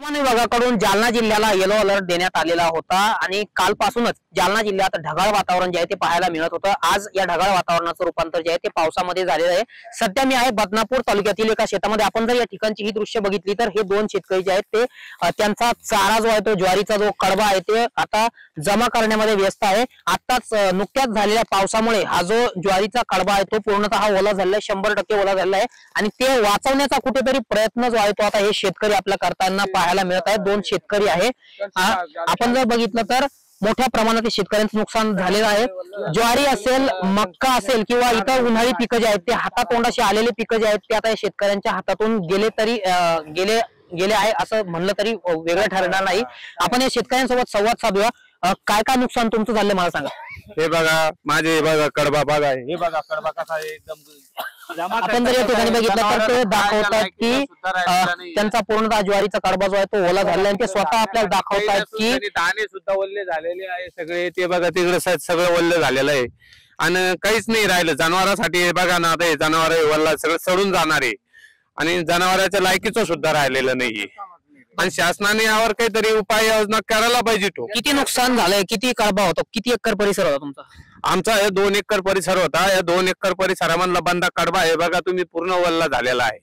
हवामान विभागाकडून जालना जिल्ह्याला येलो अलर्ट देण्यात आलेला होता आणि कालपासूनच जालना जिल्ह्यात ढगाळ वातावरण जे आहे ते पाहायला मिळत होतं। आज या ढगाळ वातावरणाचं रूपांतर जे आहे ते पावसामध्ये झालेलं आहे। सध्या मी आहे बदनापूर तालुक्यातील एका शेतामध्ये। आपण जर या ठिकाणची ही दृश्य बघितली तर हे दोन शेतकरी जे आहेत ते त्यांचा चारा जो आहे तो ज्वारीचा जो कडबा आहे ते आता जमा करण्यामध्ये व्यस्त आहे। आताच नुकत्याच झालेल्या पावसामुळे हा जो ज्वारीचा कडबा आहे तो पूर्णतः ओला झालेला आहे, 100% ओला झालेला आहे आणि ते वाचवण्याचा कुठेतरी प्रयत्न जो आहे तो आता हे शेतकरी आपल्या करताना पाहायला मिळत आहे। दोन शेतकरी आहे। आपण जर बघितलं तर मोठ्या प्रमाणात शेतकऱ्यांचं नुकसान झालेलं आहे। ज्वारी असेल, मक्का असेल किंवा इतर उन्हाळी पिकं जे आहेत ते हातातोंडाशी आलेले पिकं जे आहेत ते आता शेतकऱ्यांच्या हातातून गेले आहे असं म्हणलं तरी वेगळं ठरणार नाही। आपण या शेतकऱ्यांसोबत संवाद साधूया। काय काय नुकसान तुमचं झालं मला सांगा। हे बघा माझे बघा कडबा बघा, हे बघा कडबा कसा आहे एकदम। आपण जर या ठिकाणी बघितलं तर ते दाखवतात की त्यांचा पूर्णतः ज्वारीचा कडबा जो आहे तो ओला झालेला आहे। ते स्वतः आपल्याला दाखवतात की दाणे सुद्धा ओले झालेले आहे सगळे। ते बघा तिकडे सगळं ओले झालेलं आहे आणि काहीच नाही राहिलं जनावरांसाठी। बघा ना आता हे जनावर वल्ला सगळं सडून जाणार आहे आणि जनावरांच्या लायकीचं सुद्धा राहिलेलं नाहीये आणि शासनाने यावर काहीतरी उपाययोजना करायला पाहिजे। तो किती नुकसान झालंय, किती कडबा होता, किती एकर परिसर होता तुमचा? आमचा हे 2 एकर परिसर होता। या 2 एकर परिसरामधला बंदा कडबा हे बघा तुम्ही पूर्ण वल्ला झालेला आहे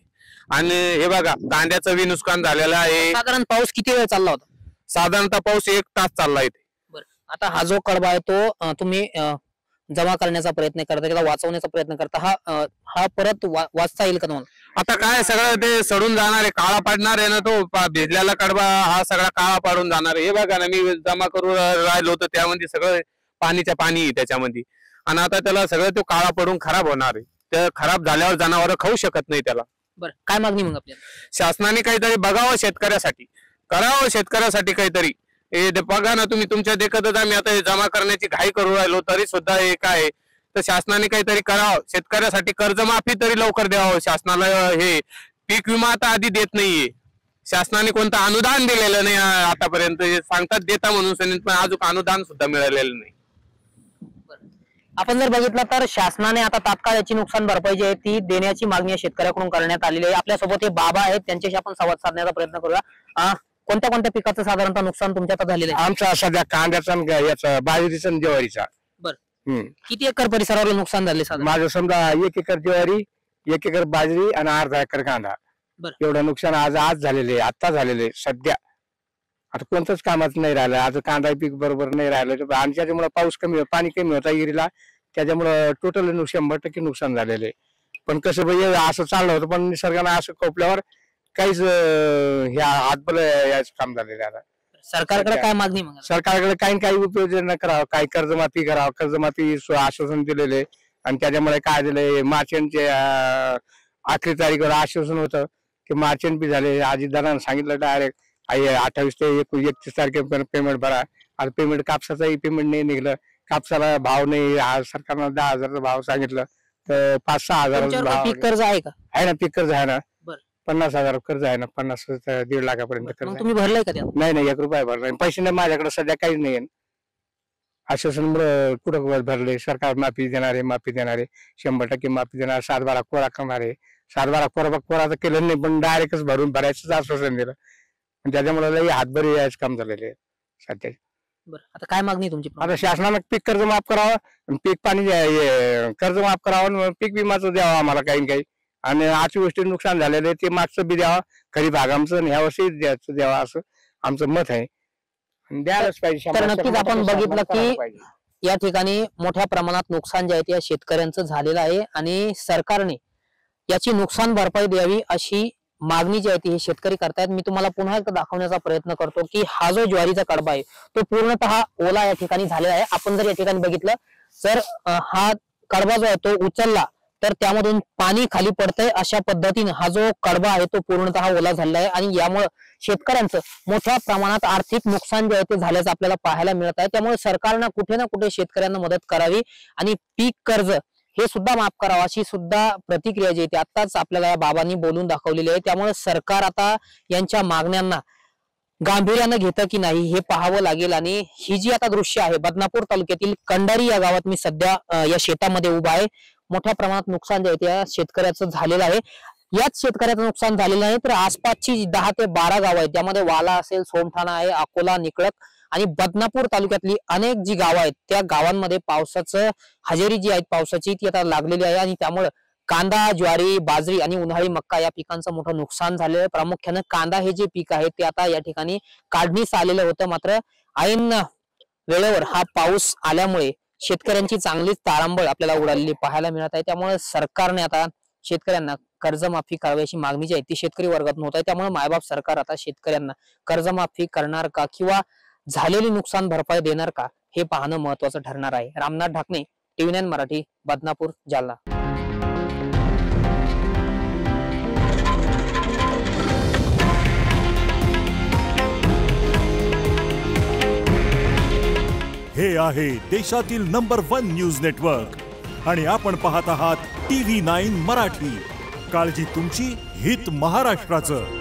आणि हे बघा दांड्याचं बी नुकसान झालेलं आहे। साधारण पाऊस किती वेळ चालला होता? साधारणतः पाऊस 1 तास चालला आहे। बरं, आता हा जो कडबा आहे तो तुम्ही जमा करण्याचा प्रयत्न करता, त्याला वाचवण्याचा प्रयत्न करता, हा परत वाचता येईल का तुम्हाला? आता काय सगळं ते सडून जाणार आहे, काळा पडणार आहे ना। तो भिजलेला कडबा हा सगळा काळा पाडून जाणार आहे। हे बघा ना मी जमा करून राहिलो होतो त्यामध्ये सगळं पाणीच्या पाणी आहे त्याच्यामध्ये आणि आता त्याला सगळं तो काळा पडून खराब होणार आहे। ते खराब झाल्यावर जनावर खाऊ शकत नाही त्याला। बरं, काय मागणी मग आपल्याला? शासनाने काहीतरी बघावं शेतकऱ्यासाठी, करावं शेतकऱ्यासाठी काहीतरी। हे बघा ना तुम्ही तुमच्या देखतच आम्ही आता हे जमा करण्याची घाई करू राहिलो तरी सुद्धा हे काय तर शासनाने काहीतरी करावं शेतकऱ्यासाठी। कर्जमाफी तरी लवकर द्यावं शासनाला। हे पीक विमा आता आधी देत नाहीये शासनाने, कोणतं अनुदान दिलेलं नाही आतापर्यंत। सांगतात देता म्हणून पण अजून अनुदान सुद्धा मिळालेलं नाही। आपण जर बघितलं तर शासनाने आता तात्काळ याची नुकसान भरपाई जी आहे ती देण्याची मागणी शेतकऱ्याकडून करण्यात आलेली आहे। आपल्यासोबत हे बाबा आहेत, त्यांच्याशी आपण संवाद साधण्याचा प्रयत्न करूया। कोणत्या कोणत्या पिकाचं साधारणतः नुकसान तुमच्या आता झालेलं आहे? आमचा सध्या कांद्याचा, याचा, बाजरीचा, ज्वारीचा। बरं, किती एकर परिसरावर नुकसान झाले? माझं समजा 1 एकर ज्वारी, 1 एकर बाजरी आणि अर्धा एकर कांदा। एवढं नुकसान आज झालेले, आता झालेले। सध्या आता कोणतंच कामाच नाही राहिलं। आज कांदा पीक बरोबर नाही राहिलं आणि त्याच्यामुळे पाऊस कमी, पाणी कमी होता इरीला, त्याच्यामुळे टोटल 100% नुकसान झालेले। पण कसं पाहिजे असं चाललं होतं पण निसर्गाने असं कोपल्यावर काहीच ह्या हातबल याच काम झालेलं आहे। सरकारकडे काय मागणी मग? सरकारकडे काही उपयोजना करावं, काही कर्जमाफी करावं। कर्जमाफी आश्वासन दिलेले आणि त्याच्यामुळे काय दिले मार्चचे आखरी तारीखवर आश्वासन होतं की मार्चन बी झाले। अजितदारांना सांगितलं डायरेक्ट 28 ते 31 तारखेपर्यंत पेमेंट भरा। आता पेमेंट कापसाचाही पेमेंट नाही निघलं, कापसाला भाव नाही। सरकारनं 10,000चा भाव सांगितलं तर 5-6 हजार पीक कर्ज आहे का? आहे ना, पीक कर्ज आहे ना। 50,000 कर्ज आहे ना, 50 ते 1.5 लाखापर्यंत कर्ज। तुम्ही भरलाय का? नाही, 1 रुपया भरला पैसे नाही माझ्याकडे सध्या, काहीच नाही। आश्वासन कुठं भरले? सरकार माफी देणारे 100% माफी देणार। 7-12 कोरा करणारे, 7-12 कोरा तर केलं नाही पण डायरेक्टच भरायचंच आश्वासन दिलं आणि त्याच्यामुळे हातभरी यायचं काम झालेले सध्या। बरं, आता काय मागणी तुमची? आता शासनानं पीक कर्ज माफ करावं, पीक पाणी कर्ज माफ करावं, पीक विमाचं द्यावं आम्हाला काही आणि आजची गोष्टी नुकसान झालेले ते मागचं बी द्यावं, खरीप हंगामचं आणि ह्या वर्षी द्यावं असं आमचं मत आहे। द्यायलाच पाहिजे। तर नक्कीच आपण बघितलं की या ठिकाणी मोठ्या प्रमाणात नुकसान जे आहे ते शेतकऱ्यांचं झालेलं आहे आणि सरकारने याची नुकसान भरपाई द्यावी अशी मागणी जी आहे ती हे शेतकरी करतायत। मी तुम्हाला पुन्हा एकदा दाखवण्याचा प्रयत्न करतो की हा जो ज्वारीचा कडबा आहे तो पूर्णतः ओला या ठिकाणी झालेला आहे। आपण जर या ठिकाणी बघितलं तर हा कडबा जो आहे तो उचलला तर त्यामधून पाणी खाली पडतंय, अशा पद्धतीने हा जो कडबा आहे तो पूर्णतः ओला झालेला आहे आणि यामुळे शेतकऱ्यांचं मोठ्या प्रमाणात आर्थिक नुकसान जे आहे ते झाल्याचं आपल्याला पाहायला मिळत आहे। त्यामुळे सरकारनं कुठे ना कुठे शेतकऱ्यांना मदत करावी आणि पीक कर्ज हे सुद्धा माफ करावं अशी सुद्धा प्रतिक्रिया जी आहे आताच आपल्याला या बाबांनी बोलून दाखवलेली आहे। त्यामुळे सरकार आता यांच्या मागण्यांना गांभीर्यानं घेतं की नाही हे पाहावं लागेल। आणि ही जी आता दृश्य आहे बदनापूर तालुक्यातील कंडारी या गावात मी सध्या या शेतामध्ये उभा आहे। मोठ्या प्रमाणात नुकसान जे आहे त्या शेतकऱ्याचं झालेलं आहे। याच शेतकऱ्याचं नुकसान झालेलं आहे, तर आसपासची 10 ते 12 गाव आहेत, त्यामध्ये वाला असेल, सोमठाणा आहे, अकोला, निकळक आणि बदनापूर तालुक्यातली अनेक जी गावं आहेत त्या गावांमध्ये पावसाचं हजेरी जी आहे पावसाची ती आता लागलेली आहे आणि त्यामुळे कांदा, ज्वारी, बाजरी आणि उन्हाळी मक्का या पिकांचं मोठं नुकसान झालेलं आहे. प्रामुख्याने कांदा हे जे पीक आहे ते आता या ठिकाणी काढणीस आलेलं होतं, मात्र ऐन वेळेवर हा पाऊस आल्यामुळे शेतकऱ्यांची चांगलीच तारांबळ आपल्याला उडालेली पाहायला मिळत आहे. त्यामुळे सरकारने आता शेतकऱ्यांना कर्जमाफी करावी मागणी जी आहे ती शेतकरी वर्गातून होत आहे. त्यामुळे मायबाप सरकार आता शेतकऱ्यांना कर्जमाफी करणार का किंवा झालेली नुकसान भरपाई देणार का हे पाहणं महत्वाचं ठरणार आहे. रामनाथ ढाकणे, TV9 मराठी, बदनापूर, जालना. हे आहे देशातील नंबर 1 न्यूज नेटवर्क आणि आपण पाहत आहात TV9 मराठी. काळजी तुमची, हित महाराष्ट्राचं.